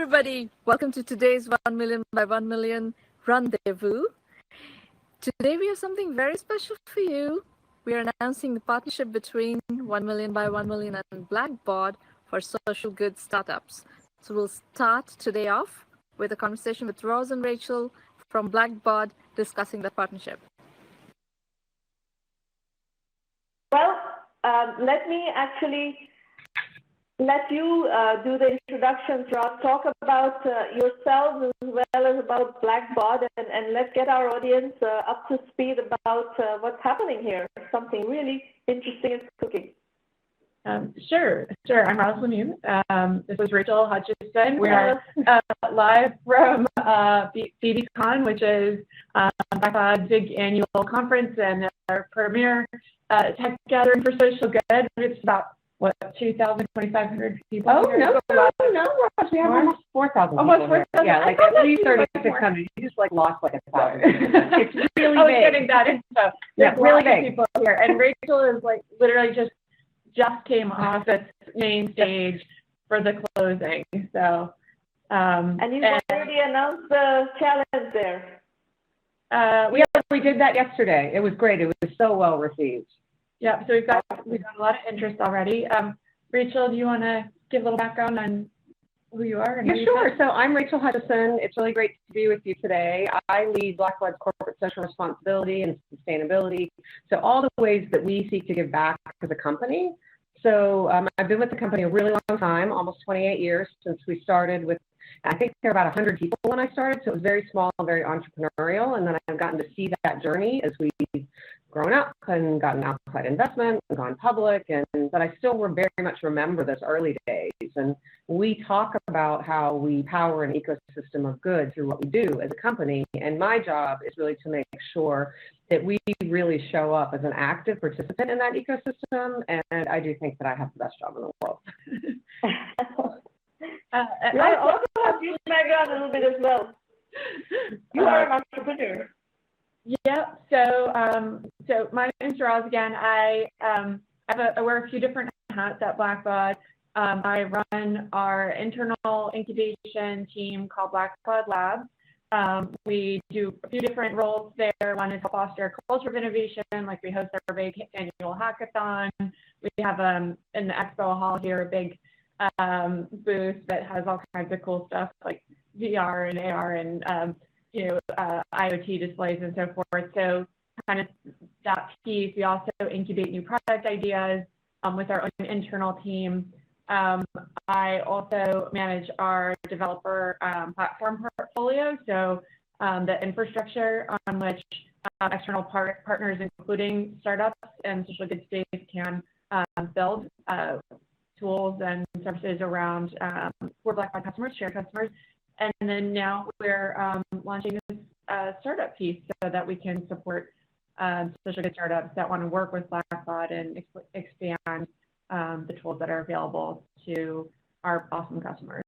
everybody. Welcome to today's 1 million by 1 million Rendezvous. Today we have something very special for you. We are announcing the partnership between 1 million by 1 million and Blackboard for social good startups. So we'll start today off with a conversation with Rose and Rachel from Blackboard discussing the partnership. Well, let me actually let you do the introductions, Ross. Talk about yourselves as well as about Blackboard, and let's get our audience up to speed about what's happening here. Something really interesting is cooking. Sure. I'm Ross Lemieux. This is Rachel Hutchison. We're live from BBCon, which is Blackboard's big annual conference and our premier tech gathering for social good. It's about 2,000, 2,500 people. Oh, no, Ross, we have almost 4,000. Almost 4,000. Yeah, like at least 3,600. You just lost like 1,000. It's really big. Getting that info. Yeah, really big. People here, and Rachel is literally just came off its main stage for the closing. So, and you've already announced the challenge there. We did that yesterday. It was great. It was so well received. Yeah, so we've got a lot of interest already. Rachel, do you want to give a little background on who you are? Yeah, sure. So I'm Rachel Hutchison. It's really great to be with you today. I lead Blackboard's corporate social responsibility and sustainability. So all the ways that we seek to give back as a company. So I've been with the company a really long time, almost 28 years since we started with, I think there were about 100 people when I started. So it was very small, very entrepreneurial. And then I've gotten to see that journey as we've grown up and gotten outside investment and gone public. But I still very much remember those early days. And we talk about how we power an ecosystem of good through what we do as a company. And my job is really to make sure that we really show up as an active participant in that ecosystem. And I do think that I have the best job in the world. I also have your background a little bit as well. You are an entrepreneur. Yeah. So my name is Roz again. I wear a few different hats at Blackboard. I run our internal incubation team called Blackboard Labs. We do a few different roles there. One is to foster a culture of innovation, like we host our big annual hackathon. We have in the expo hall here a big booth that has all kinds of cool stuff like VR and AR and IoT displays and so forth. So kind of that piece. We also incubate new product ideas with our own internal team. I also manage our developer platform portfolio, so the infrastructure on which external partners, including startups and social good space, can build tools and services around for Blackboard customers, shared customers. And then now we're launching this startup piece so that we can support social good startups that want to work with Blackboard and expand the tools that are available to our awesome customers.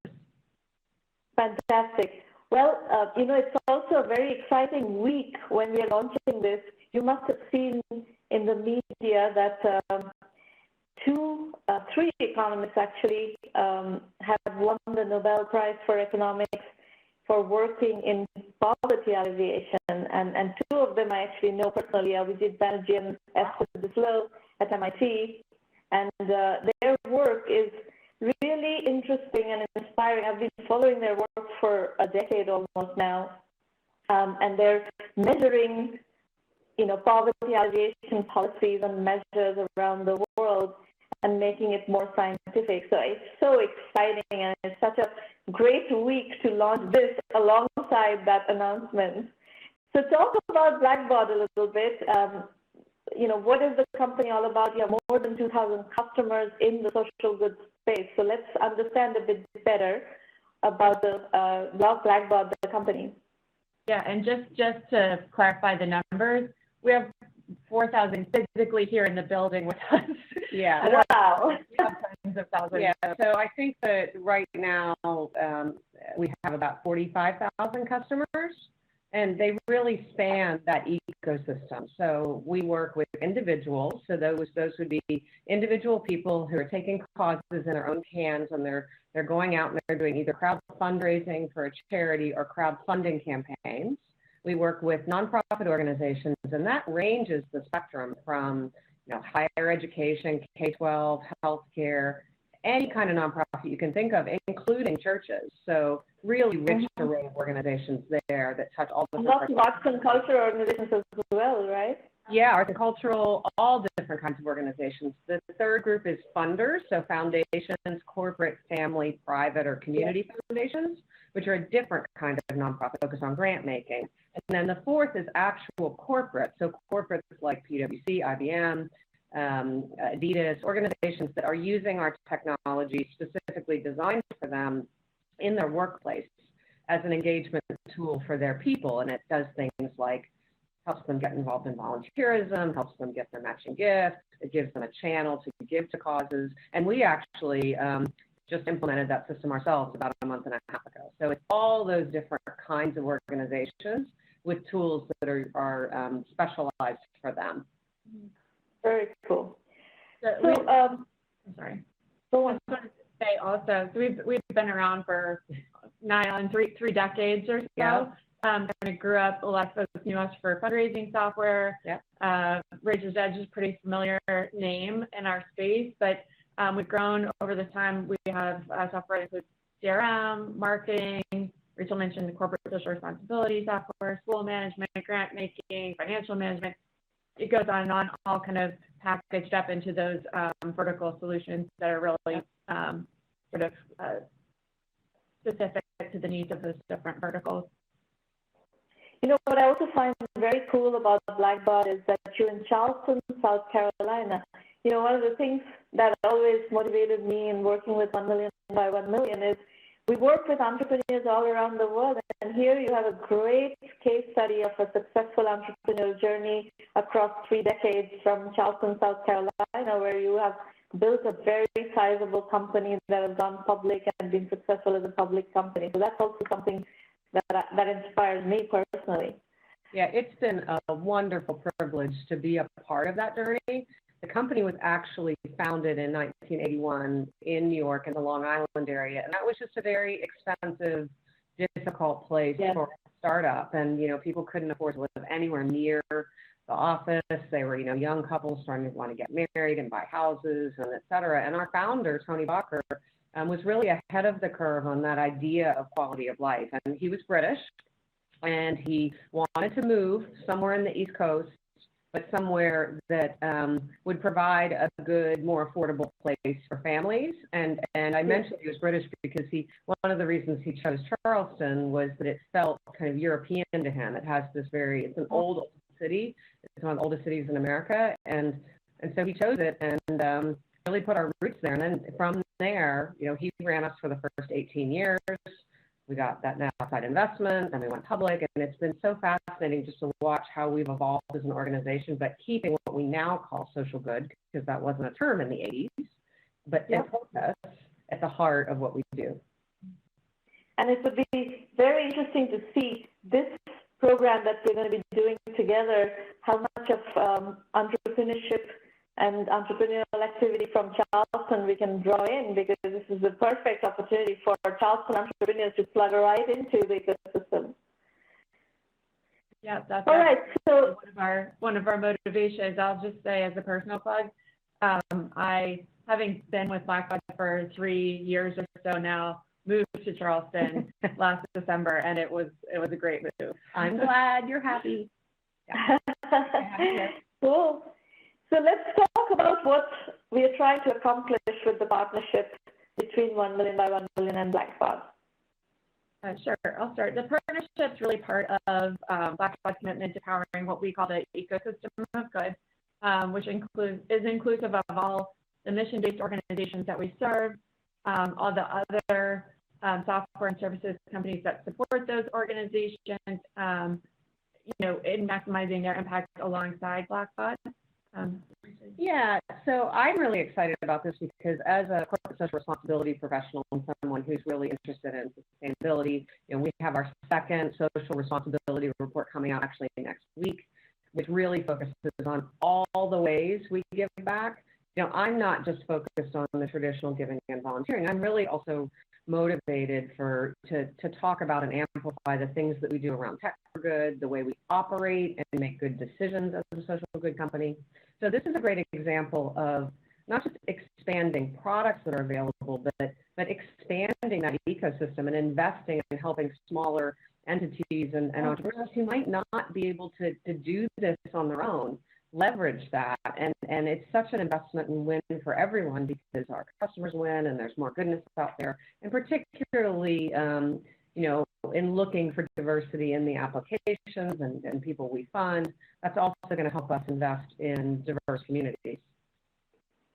Fantastic. Well, it's also a very exciting week when we are launching this. You must have seen in the media that three economists actually have won the Nobel Prize for Economics for working in poverty alleviation, and two of them I actually know personally, Abhijit Banerjee and Esther Duflo at MIT, and their work is really interesting and inspiring. I've been following their work for a decade almost now, and they're measuring, poverty alleviation policies and measures around the world and making it more scientific. So it's so exciting, and it's such a great week to launch this alongside that announcement. So talk about Blackboard a little bit. What is the company all about? You have more than 2,000 customers in the social goods space. So let's understand a bit better about Blackboard, the company. Yeah, and just to clarify the numbers, we have 4,000 physically here in the building with us. Yeah. Wow. We have tens of thousands. Yeah. So I think that right now we have about 45,000 customers. And they really span that ecosystem. So we work with individuals. So those would be individual people who are taking causes in their own hands, and they're going out and they're doing either crowd fundraising for a charity or crowdfunding campaigns. We work with nonprofit organizations, and that ranges the spectrum from higher education, K-12, healthcare, any kind of nonprofit you can think of, including churches. So really rich array of organizations there that touch all the lots of arts and culture organizations as well, right? Yeah, art and cultural, all different kinds of organizations. The third group is funders, so foundations, corporate, family, private, or community foundations, which are a different kind of nonprofit focused on grant making. And then the fourth is actual corporate, so corporates like PwC, IBM, Adidas, organizations that are using our technology specifically designed for them in their workplace as an engagement tool for their people. And it does things like helps them get involved in volunteerism, helps them get their matching gifts, it gives them a channel to give to causes. And we actually just implemented that system ourselves about a month and a half ago. So it's all those different kinds of organizations with tools that are specialized for them. Very cool. So I'm sorry. Go on. I just wanted to say also, so we've been around for nigh on three decades or so. Yeah. Kind of grew up, a lot of folks knew us for fundraising software. Yeah. Rachel's Edge is a pretty familiar name in our space, but we've grown over the time. We have software that includes CRM, marketing. Rachel mentioned the corporate social responsibility software, school management, grant making, financial management. It goes on and on, all kind of packaged up into those vertical solutions that are really sort of specific to the needs of those different verticals. You know, what I also find very cool about Blackbaud is that you're in Charleston, South Carolina. You know, one of the things that always motivated me in working with 1 Million by 1 Million is we work with entrepreneurs all around the world, and here you have a great case study of a successful entrepreneurial journey across 3 decades from Charleston, South Carolina, where you have built a very sizable company that has gone public and been successful as a public company. So that's also something that inspires me personally. Yeah, it's been a wonderful privilege to be a part of that journey. The company was actually founded in 1981 in New York in the Long Island area, and that was just a very expensive, difficult place for a startup. And, people couldn't afford to live anywhere near the office. They were, young couples starting to want to get married and buy houses and et cetera. And our founder, Tony Bacher, was really ahead of the curve on that idea of quality of life. And he was British, and he wanted to move somewhere in the East Coast, but somewhere that would provide a good, more affordable place for families. And I mentioned he was British because one of the reasons he chose Charleston was that it felt kind of European to him. It has this it's an old city. It's one of the oldest cities in America. And so he chose it and really put our roots there. And then from there, he ran us for the first 18 years. We got that outside investment, and we went public, and it's been so fascinating just to watch how we've evolved as an organization, but keeping what we now call social good, because that wasn't a term in the 80s, but it puts us at the heart of what we do. And it would be very interesting to see this program that we're going to be doing together, how much of entrepreneurship and entrepreneurial activity from Charleston we can draw in, because this is the perfect opportunity for Charleston entrepreneurs to plug right into the ecosystem. Yeah, that's all right. So one of our motivations. I'll just say as a personal plug, I, having been with Blackbaud for 3 years or so now, moved to Charleston last December, and it was a great move. I'm glad you're happy. Yeah. Cool. So let's talk about what we are trying to accomplish with the partnership between 1 Million by 1 Million and Blackbaud. Sure, I'll start. The partnership is really part of Blackbaud's commitment to powering what we call the ecosystem of good, which is inclusive of all the mission-based organizations that we serve, all the other software and services companies that support those organizations, in maximizing their impact alongside Blackbaud. Yeah, so I'm really excited about this because as a corporate social responsibility professional and someone who's really interested in sustainability responsibility. We have our second social responsibility report coming out actually next week, which really focuses on all the ways we give back. I'm not just focused on the traditional giving and volunteering. I'm really also motivated to talk about and amplify the things that we do around tech for good, the way we operate and make good decisions as a social good company. So this is a great example of not just expanding products that are available, but expanding that ecosystem and investing in helping smaller entities and entrepreneurs who might not be able to do this on their own, leverage that. And it's such an investment and win for everyone because our customers win and there's more goodness out there. And particularly, in looking for diversity in the applications and people we fund, that's also going to help us invest in diverse communities.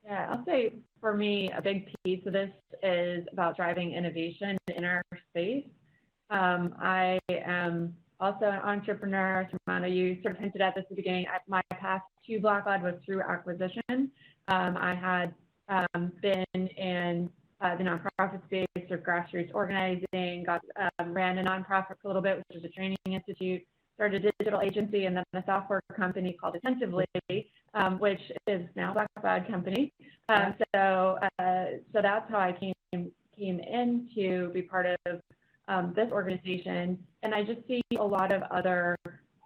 Yeah, I'll say for me, a big piece of this is about driving innovation in our space. I am also an entrepreneur. Sramana, you sort of hinted at this at the beginning. My path to Blackbaud was through acquisition. I had been in the nonprofit space or grassroots organizing, ran a nonprofit for a little bit, which is a training institute, started a digital agency, and then a software company called Attentively, which is now Blackbaud company. So that's how I came in to be part of this organization. And I just see a lot of other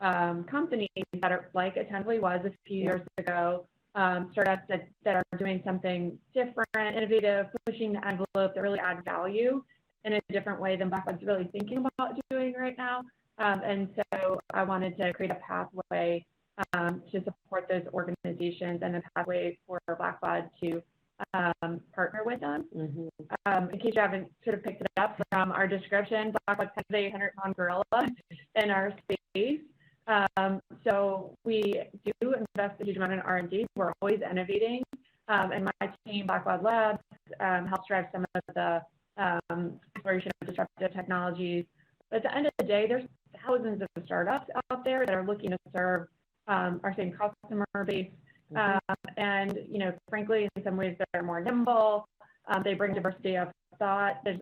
companies that are like Attentively was a few years ago, startups that are doing something different, innovative, pushing the envelope that really add value in a different way than Blackbaud's really thinking about doing right now. And so I wanted to create a pathway to support those organizations and a pathway for Blackbaud to partner with them. Mm-hmm. In case you haven't sort of picked it up from our description, Blackbaud's kind of a 100-pound gorilla in our space. So we do invest a huge amount in R&D. We're always innovating. And my team, Blackbaud Labs, helps drive some of the exploration of disruptive technologies. But at the end of the day, there's thousands of startups out there that are looking to serve our same customer base. And, frankly, in some ways, they're more nimble. They bring diversity of thought that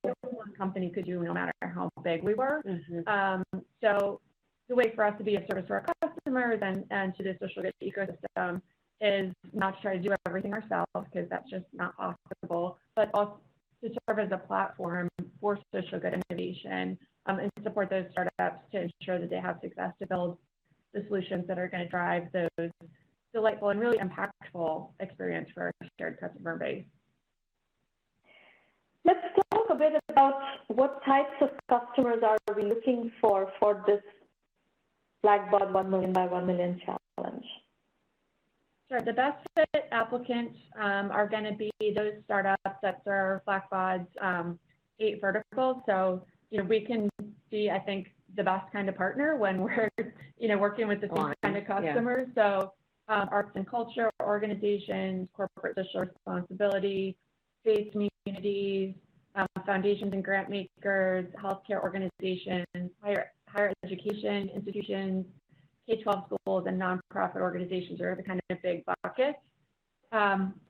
no one company could do no matter how big we were. Mm-hmm. So the way for us to be of service to our customers and to the social good ecosystem is not to try to do everything ourselves, because that's just not possible, but also to serve as a platform for social good innovation and support those startups to ensure that they have success to build the solutions that are going to drive those delightful and really impactful experience for our shared customer base. Let's talk a bit about what types of customers are we looking for this Blackbaud 1 million by 1 million challenge. Sure. The best fit applicants are going to be those startups that serve Blackbaud's 8 verticals. So, we can be, I think, the best kind of partner when we're, working with the same kind of customers. Yeah. So arts and culture organizations, corporate social responsibility, faith communities, foundations and grant makers, healthcare organizations, higher education institutions, K-12 schools, and nonprofit organizations are the kind of big buckets.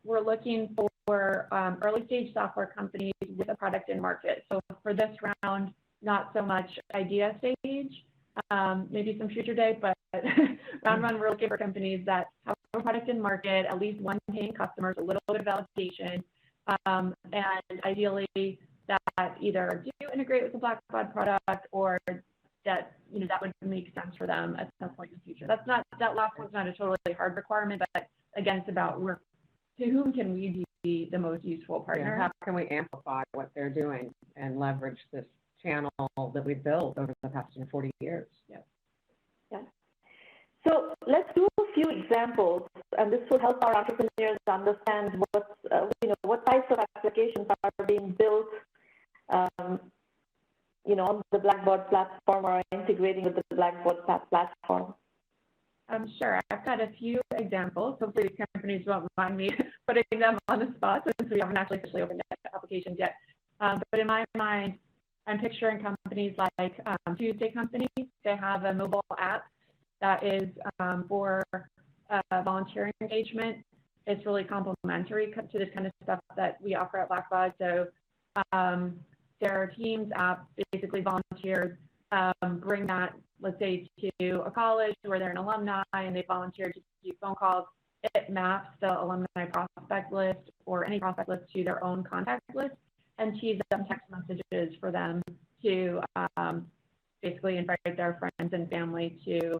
We're looking for early stage software companies with a product in market. So for this round, not so much idea stage, maybe some future day, but round one, we're looking for companies that have a product in market, at least one paying customers, a little bit of validation, and ideally that either do integrate with the Blackbaud product or that that would make sense for them at some point in the future. That last one's not a totally hard requirement, but again, it's about to whom can we be the most useful partner? Yeah, how can we amplify what they're doing and leverage this channel that we've built over the past 40 years? Yeah. So let's do a few examples, and this will help our entrepreneurs understand what types of applications are being built, on the Blackbaud platform or integrating with the Blackbaud platform. Sure. I've got a few examples. Hopefully these companies won't mind me putting them on the spot since we haven't actually officially opened the applications yet. But in my mind, I'm picturing companies like Tuesday Company. They have a mobile app that is for volunteer engagement. It's really complementary to this kind of stuff that we offer at Blackbaud. So their Teams app, basically volunteers bring that, let's say, to a college where they're an alumni and they volunteer to do phone calls. It maps the alumni prospect list or any prospect list to their own contact list and feeds them text messages for them to basically invite their friends and family to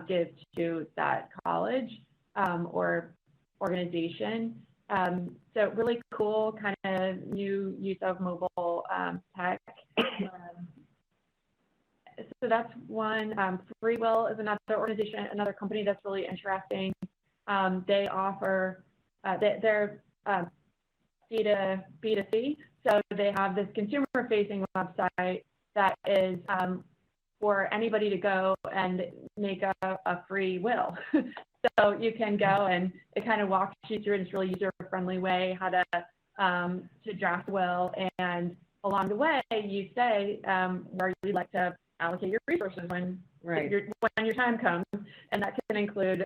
give to that college or organization. So really cool kind of new use of mobile tech. So that's one. Free Will is another organization, another company that's really interesting. They offer, they're B2C, so they have this consumer-facing website that is for anybody to go and make a free will. So you can go and it kind of walks you through in this really user-friendly way how to draft a will, and along the way you say where you'd like to allocate your resources when your time comes, and that can include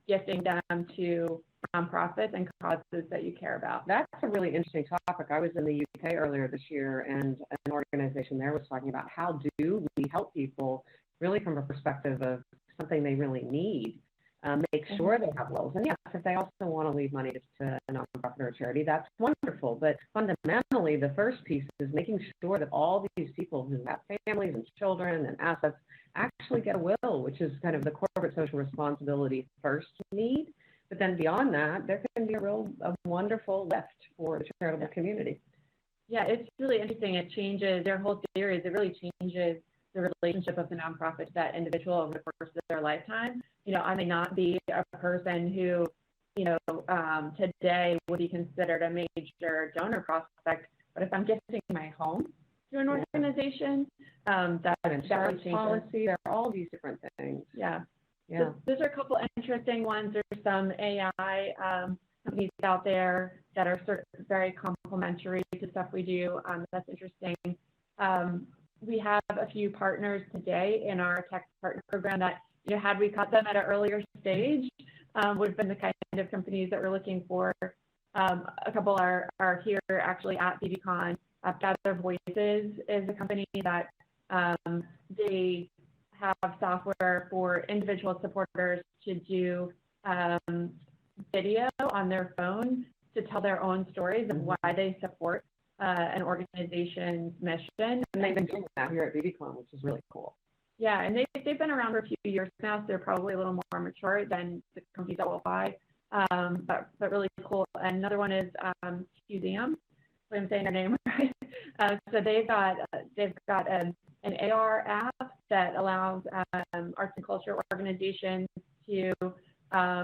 gifting them to nonprofits and causes that you care about. That's a really interesting topic. I was in the UK earlier this year, and an organization there was talking about how do we help people really from a perspective of something they really need. Make sure they have wills. And yes, if they also want to leave money to a nonprofit or a charity, that's wonderful. But fundamentally, the first piece is making sure that all these people who have families and children and assets actually get a will, which is kind of the corporate social responsibility first need. But then beyond that, there can be a wonderful lift for the charitable community. Yeah, it's really interesting. It changes their whole theory. It really changes the relationship of the nonprofit to that individual over the course of their lifetime. You know, I may not be a person who, you know, today would be considered a major donor prospect, but if I'm gifting my home to an organization, that insurance policy, there are all these different things. Yeah. Yeah. So those are a couple interesting ones. There's some AI companies out there that are sort of very complementary to stuff we do. That's interesting. We have a few partners today in our tech partner program that, you know, had we caught them at an earlier stage, would have been the kind of companies that we're looking for. A couple are here actually at BBCon. Gather Voices is a company that they have software for individual supporters to do video on their phone to tell their own stories of why they support an organization's mission. And they've been doing that here at BBCon, which is really cool. Yeah, and they've been around for a few years now, so they're probably a little more mature than the companies that will buy, but really cool. And another one is Museum, if I'm saying their name right. So they've got an AR app that allows arts and culture organizations to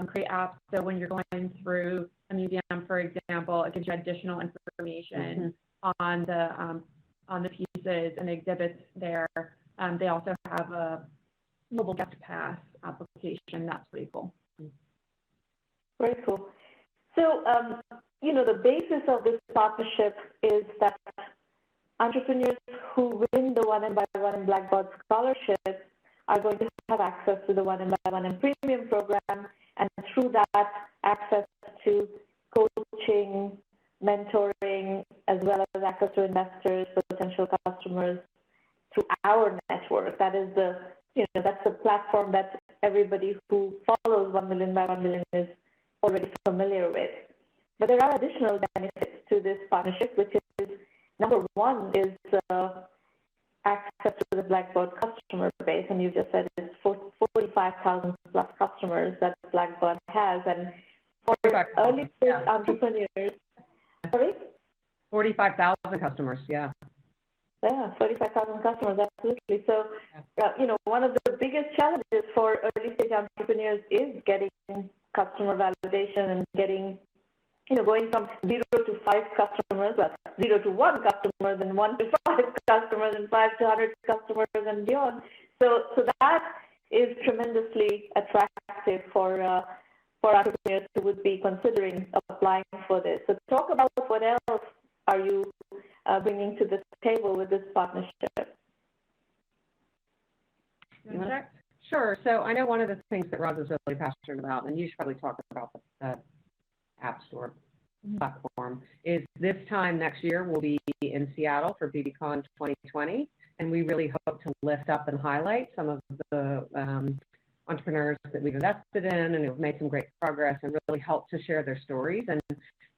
create apps. So when you're going through a museum, for example, it gives you additional information on the pieces and exhibits there. They also have a mobile guest pass application. That's pretty cool. Very cool. So, you know, the basis of this partnership is that entrepreneurs who win the 1M by 1M Blackboard scholarship are going to have access to the 1M by 1M premium program, and through that, access to coaching, mentoring, as well as access to investors, potential customers through our network. That is that's the platform that everybody who follows 1 million by 1 million is already familiar with. But there are additional benefits to this partnership, which is, number one is access to the Blackboard customer base, and you just said it's 45,000 plus customers that Blackboard has, and for early stage entrepreneurs, sorry? 45,000 customers, yeah. Yeah, 45,000 customers, absolutely. So, you know, one of the biggest challenges for early stage entrepreneurs is getting customer validation and getting, you know, going from 0 to 5 customers, well, 0 to 1 customer, then 1 to 5 customers, and 5 to 100 customers and beyond. So that is tremendously attractive for entrepreneurs who would be considering applying for this. So talk about what else are you bringing to the table with this partnership? Sure. So I know one of the things that Roz is really passionate about, and you should probably talk about the App Store platform is this time next year we'll be in Seattle for BBCon 2020, and we really hope to lift up and highlight some of the entrepreneurs that we've invested in and have made some great progress and really help to share their stories.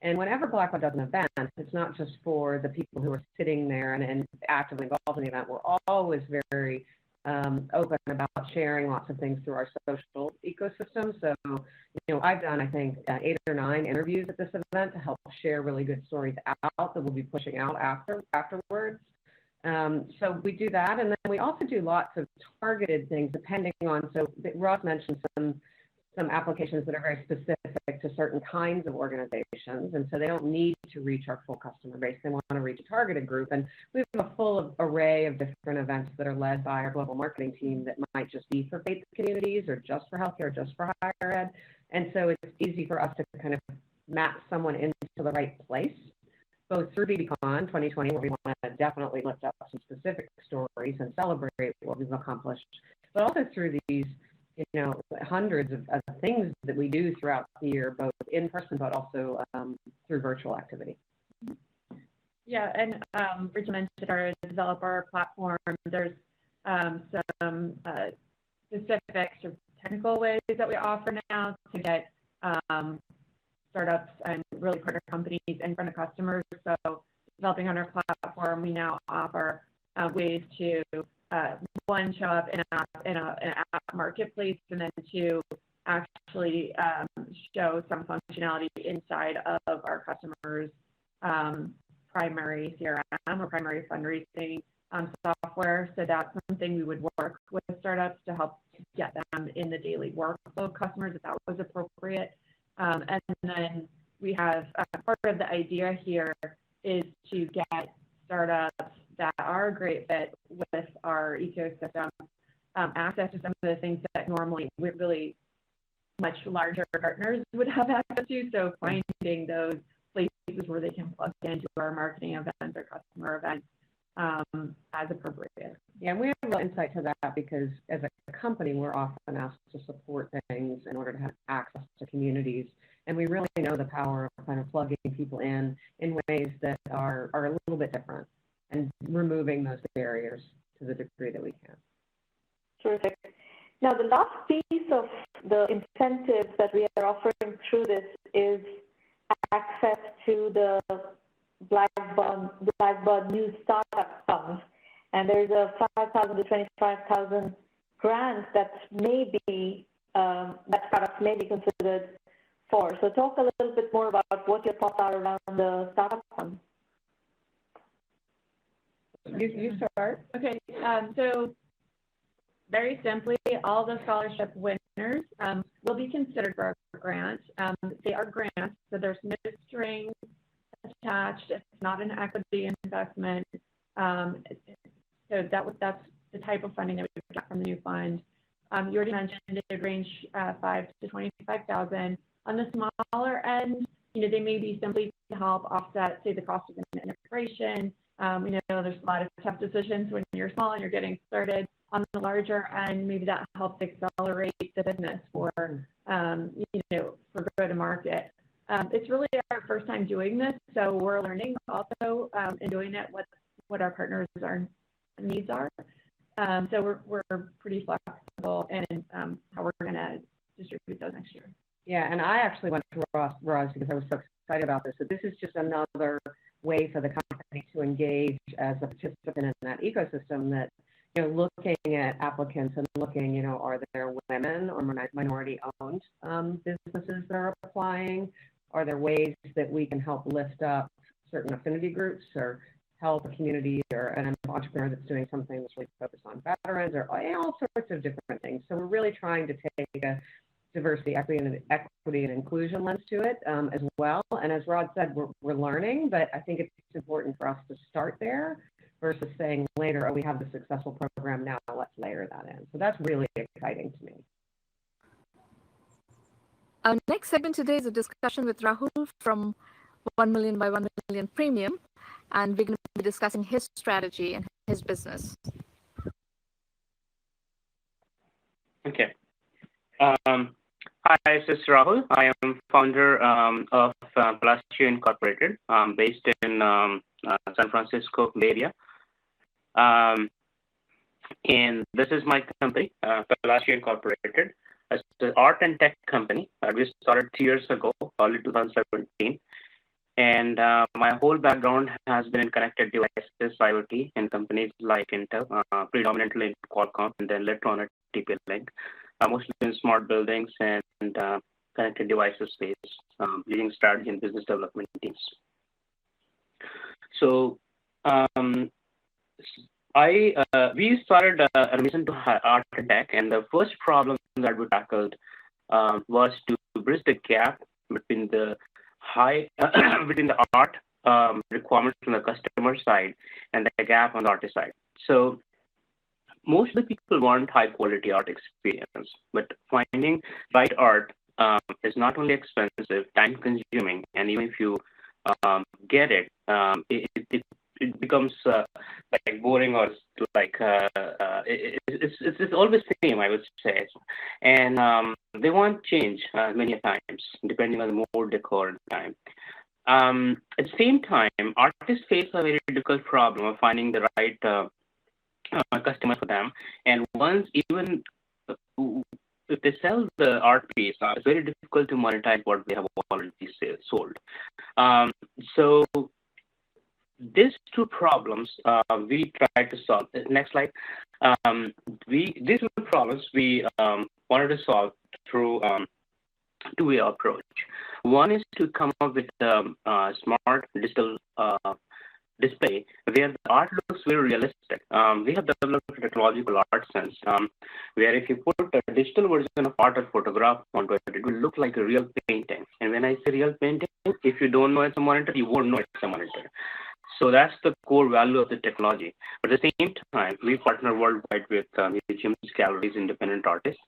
And whenever Blackbaud does an event, it's not just for the people who are sitting there and actively involved in the event. We're always very open about sharing lots of things through our social ecosystem. So, I've done, I think, 8 or 9 interviews at this event to help share really good stories out that we'll be pushing out afterwards. So we do that, and then we also do lots of targeted things depending on, so Ross mentioned some applications that are very specific to certain kinds of organizations, and so they don't need to reach our full customer base. They want to reach a targeted group, and we have a full array of different events that are led by our global marketing team that might just be for faith communities or just for healthcare or just for higher ed, and so it's easy for us to kind of map someone into the right place, both through BBCon 2020, where we want to definitely lift up some specific stories and celebrate what we've accomplished, but also through these hundreds of things that we do throughout the year, both in person, but also through virtual activity. Yeah, and Rachel mentioned our developer platform. There's some specific sort of technical ways that we offer now to get startups and really partner companies in front of customers. So developing on our platform, we now offer ways to one, show up in an app marketplace, and then 2, actually show some functionality inside of our customers' primary CRM or primary fundraising software. So that's something we would work with startups to help get them in the daily workflow of customers if that was appropriate. And then we have part of the idea here is to get startups that are a great fit with our ecosystem access to some of the things that normally really much larger partners would have access to. So finding those places where they can plug into our marketing events or customer events as appropriate. Yeah, and we have a real insight to that because as a company, we're often asked to support things in order to have access to communities. And we really know the power of kind of plugging people in ways that are a little bit different and removing those barriers to the degree that we can. Terrific. Now, the last piece of the incentives that we are offering through this is access to the Blackbaud New Startup Fund. And there's a 5,000 to 25,000 grant that that startups may be considered for. So talk a little bit more about what your thoughts are around the startup fund. You start. Okay, so very simply, all the scholarship winners will be considered for our grant. They are grants, so there's no strings attached. It's not an equity investment. So that's the type of funding that we get from the new fund. You already mentioned it would range 5 to 25,000. On the smaller end, they may be simply to help offset, say, the cost of an integration. We know there's a lot of tough decisions when you're small and you're getting started. On the larger end, maybe that helps accelerate the business for go-to-market. It's really our first time doing this, so we're learning also in doing it what our partners' needs are. So we're pretty flexible in how we're going to distribute those next year. Yeah, and I actually went to Roz because I was so excited about this. So this is just another way for the company to engage as a participant in that ecosystem that, looking at applicants and looking, are there women or minority-owned businesses that are applying? Are there ways that we can help lift up certain affinity groups or help a community or an entrepreneur that's doing something that's really focused on veterans or all sorts of different things? So we're really trying to take a diversity, equity, and inclusion lens to it as well. And as Rod said, we're learning, but I think it's important for us to start there versus saying later, oh, we have the successful program now, let's layer that in. So that's really exciting to me. Our next segment today is a discussion with Rahul from 1 Million by 1 Million Premium, and we're going to be discussing his strategy and his business. Okay. Hi, this is Rahul. I am founder of Palacio Incorporated, based in San Francisco Bay Area. Um, and this is my company, Palacio Incorporated. It's an art and tech company. We started 2 years ago, early 2017. And my whole background has been in connected devices, IoT, in companies like Intel, predominantly in Qualcomm, and then later on at TP-Link, mostly in smart buildings and connected devices space, leading strategy and business development teams. So we started a mission to art and tech, and the first problem that we tackled was to bridge the gap between the between the art requirements from the customer side and the gap on the artist side. So most of the people want high quality art experience, but finding right art is not only expensive, time consuming, and even if you get it, it becomes like boring or like it's always the same, I would say. And they want change many times, depending on the mood, decor, and time. At the same time, artists face a very difficult problem of finding the right customer for them. And once even if they sell the art piece, it's very difficult to monetize what they have already sold. So these two problems we try to solve. Next slide. These two problems we wanted to solve through two-way approach. One is to come up with a smart digital display where the art looks very realistic. We have developed a technological art sense where if you put a digital version of art or photograph onto it, it will look like a real painting. And when I say real painting, if you don't know it's a monitor, you won't know it's a monitor. So that's the core value of the technology. But at the same time, we partner worldwide with museums, galleries, independent artists,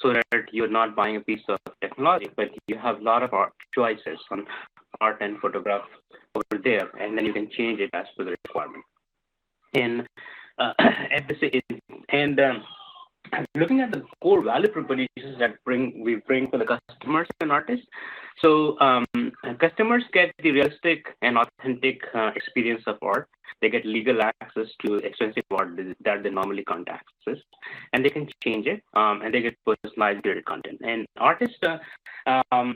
so that you're not buying a piece of technology, but you have a lot of art choices on art and photograph over there, and then you can change it as per the requirement. And looking at the core value propositions that we bring for the customers and artists. So customers get the realistic and authentic experience of art. They get legal access to expensive art that they normally can't access, and they can change it, and they get personalized graded content. And artists, I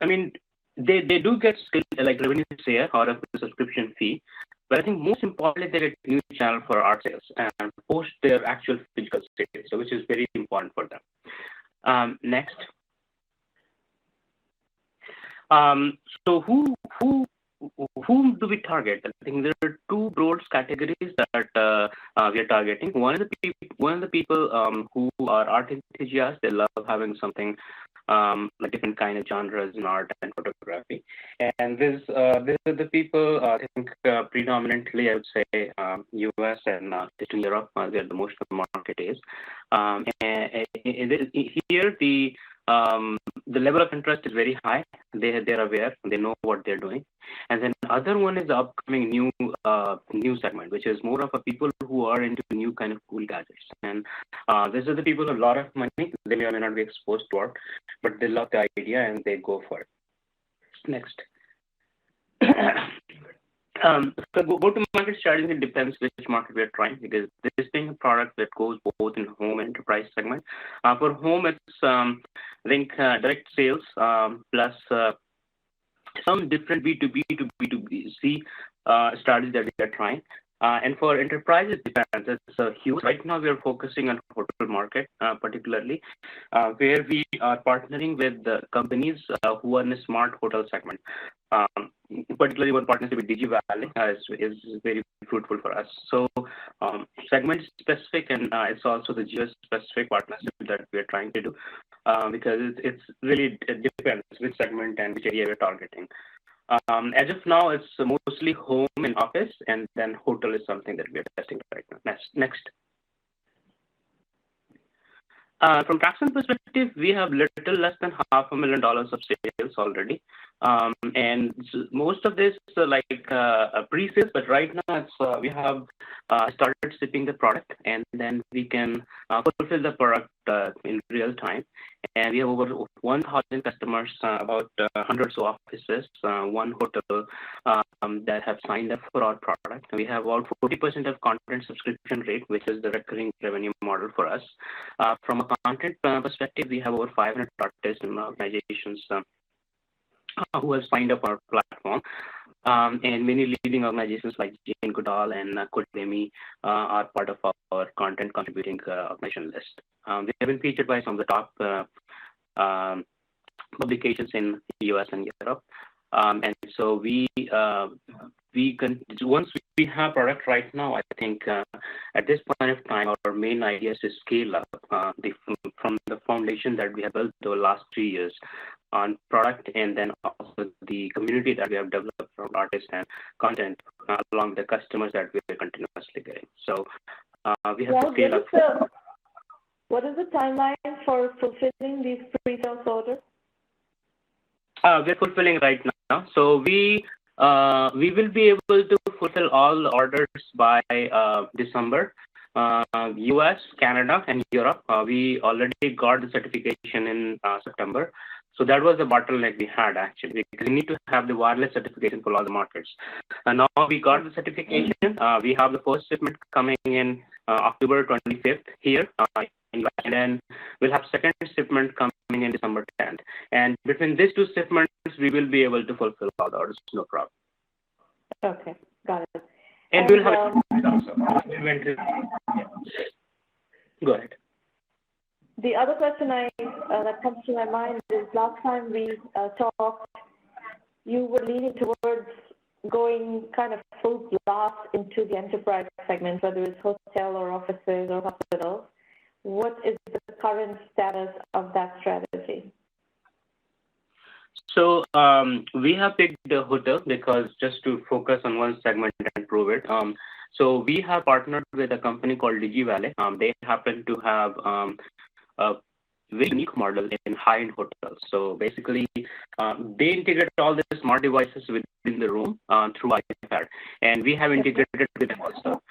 mean, they do get like revenue share out of the subscription fee, but I think most importantly, they get a new channel for art sales and post their actual physical sales, so which is very important for them. Next. So whom do we target? I think there are two broad categories that we are targeting. One is the people who are art enthusiasts. They love having something like different kind of genres in art and photography. And these are the people, I think predominantly I would say US and Eastern Europe, where the most of the market is. And here the level of interest is very high. They're aware, they know what they're doing. And then the other one is the upcoming new segment, which is more of a people who are into new kind of cool gadgets. And these are the people with a lot of money. They may or may not be exposed to art, but they love the idea and they go for it. Next. So go-to-market strategy depends which market we are trying, because this being a product that goes both in home and enterprise segment. For home, it's I think direct sales plus some different B2B to B2C strategies that we are trying. And for enterprise, it depends. It's huge. Right now, we are focusing on hotel market, particularly, where we are partnering with the companies who are in the smart hotel segment. Particularly, one partnership with DigiValley is very fruitful for us. So, segment specific, and it's also the geo-specific partnership that we are trying to do, because it depends which segment and which area we're targeting. As of now, it's mostly home and office, and then hotel is something that we are testing right now. Next. From Traxon perspective, we have little less than $500,000 of sales already. And most of this like pre-sales, but right now it's we have started shipping the product, and then we can fulfill the product in real time. And we have over 1,000 customers, about hundreds of offices, one hotel that have signed up for our product. We have about 40% of content subscription rate, which is the recurring revenue model for us. From a content perspective, we have over 500 artists and organizations who have signed up our platform. And many leading organizations like Jane Goodall and Kudemi are part of our content contributing organization list. We have been featured by some of the top publications in the US and Europe. And so we can, once we have product right now, I think at this point of time, our main idea is to scale up from the foundation that we have built over the last 3 years on product, and then also the community that we have developed from artists and content along the customers that we are continuously getting. So we have to scale up. What is the timeline for fulfilling these pre-sales orders? We're fulfilling right now. So we will be able to fulfill all the orders by December. US, Canada, and Europe. We already got the certification in September. So that was the bottleneck we had actually, because we need to have the wireless certification for all the markets. And now we got the certification. We have the first shipment coming in October 25th here. And then we'll have second shipment coming in December 10th. And between these two shipments, we will be able to fulfill all the orders, no problem. Okay, got it. And we'll have inventory. Yeah. Go ahead. The other question that comes to my mind is last time we talked, you were leaning towards going kind of full blast into the enterprise segment, whether it's hotel or offices or hospitals. What is the current status of that strategy? So we have picked the hotel because just to focus on one segment and prove it. So we have partnered with a company called DigiValley. They happen to have a very unique model in high-end hotels. So basically, they integrate all the smart devices within the room through iPad, and we have integrated with them also.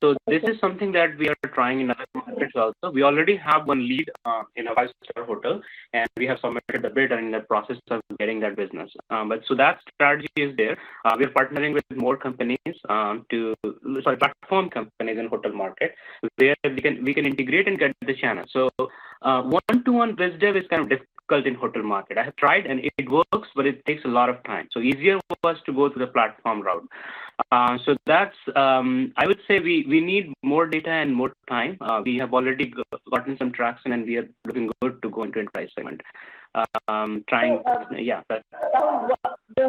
So this is something that we are trying in other markets also. We already have one lead in a 5-star hotel, and we have submitted the bid and in the process of getting that business. But so that strategy is there. We're partnering with more companies platform companies in hotel market where we can integrate and get the channel. So one-to-one biz dev is kind of difficult in hotel market. I have tried and it works, but it takes a lot of time. So easier for us to go through the platform route. So that's, I would say we need more data and more time. We have already gotten some traction and we are looking good to go into enterprise segment. The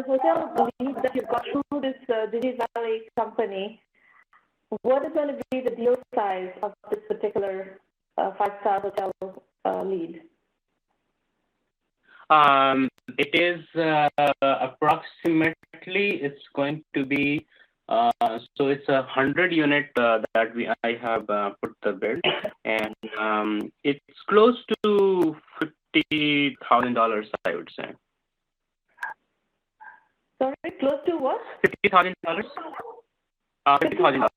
hotel lead that you got through this DigiValley company, what is going to be the deal size of this particular 5-star hotel lead? It is approximately, it's going to be, so it's 100 unit that I have put the bid, and it's close to $50,000, I would say. Sorry, close to what? $50,000. $50,000.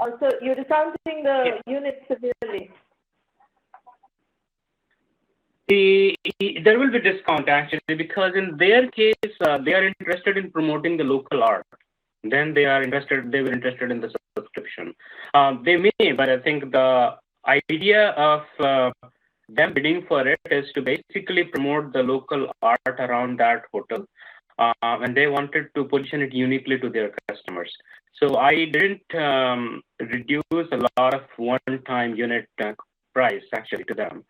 Also, you're discounting the unit severely. There will be discount actually, because in their case, they are interested in promoting the local art. Then they were interested in the subscription. They may, but I think the idea of them bidding for it is to basically promote the local art around that hotel. And they wanted to position it uniquely to their customers. So I didn't reduce a lot of one-time unit price actually to them.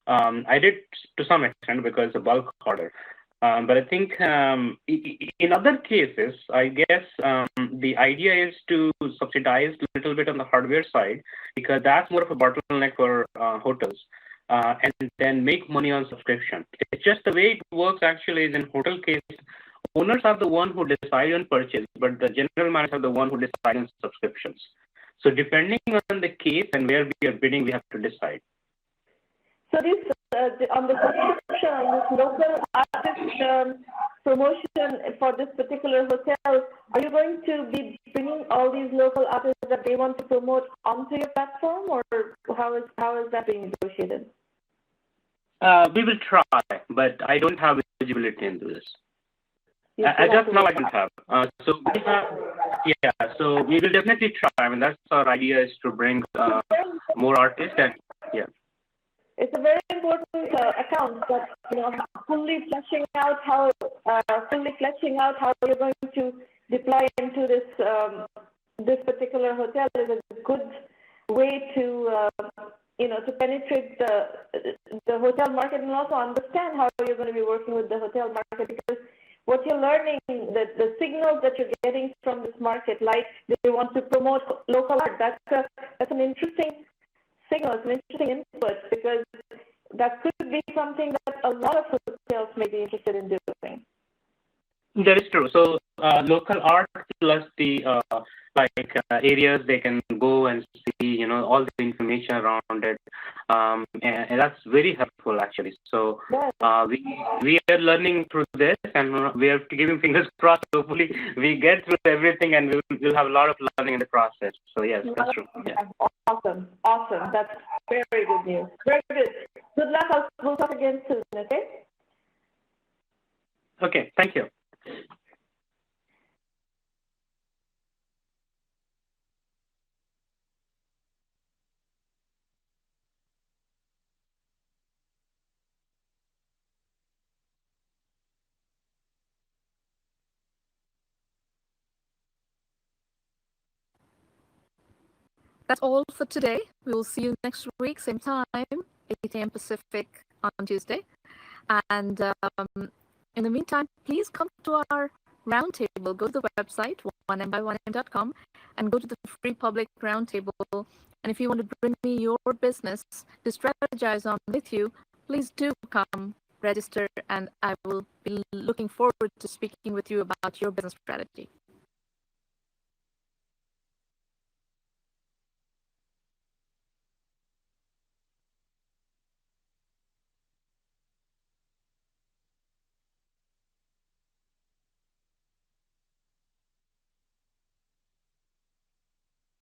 I did to some extent because a bulk order. But I think in other cases, I guess the idea is to subsidize a little bit on the hardware side, because that's more of a bottleneck for hotels, and then make money on subscription. It's just the way it works actually is in hotel case. Owners are the one who decide on purchase, but the general managers are the one who decide on subscriptions. So depending on the case and where we are bidding, we have to decide. So this on the subscription on this local artist promotion for this particular hotel, are you going to be bringing all these local artists that they want to promote onto your platform, or how is that being negotiated? We will try, but I don't have visibility into this. As of now, I don't have. So we have, yeah. So we will definitely try. I mean, that's our idea, is to bring more artists, and yeah. It's a very important account, but fully fleshing out how you're going to deploy into this particular hotel is a good way to to penetrate the hotel market, and also understand how you're going to be working with the hotel market, because what you're learning, the signals that you're getting from this market, like they want to promote local art, that's an interesting signal, it's an interesting input, because that could be something that a lot of hotels may be interested in doing. That is true. So local art plus the areas they can go and see, all the information around it, and that's very helpful actually. So we are learning through this, and we are giving fingers crossed. Hopefully, we get through everything, and we'll have a lot of learning in the process. So yes, that's true. Yeah. Awesome. That's very good news. Very good. Good luck. We'll talk again soon. Okay. Okay. Thank you. That's all for today. We will see you next week, same time, 8 a.m. Pacific on Tuesday. And in the meantime, please come to our roundtable. Go to the website, 1mby1m.com, and go to the free public roundtable. And if you want to bring me your business to strategize on with you, please do come register, and I will be looking forward to speaking with you about your business strategy.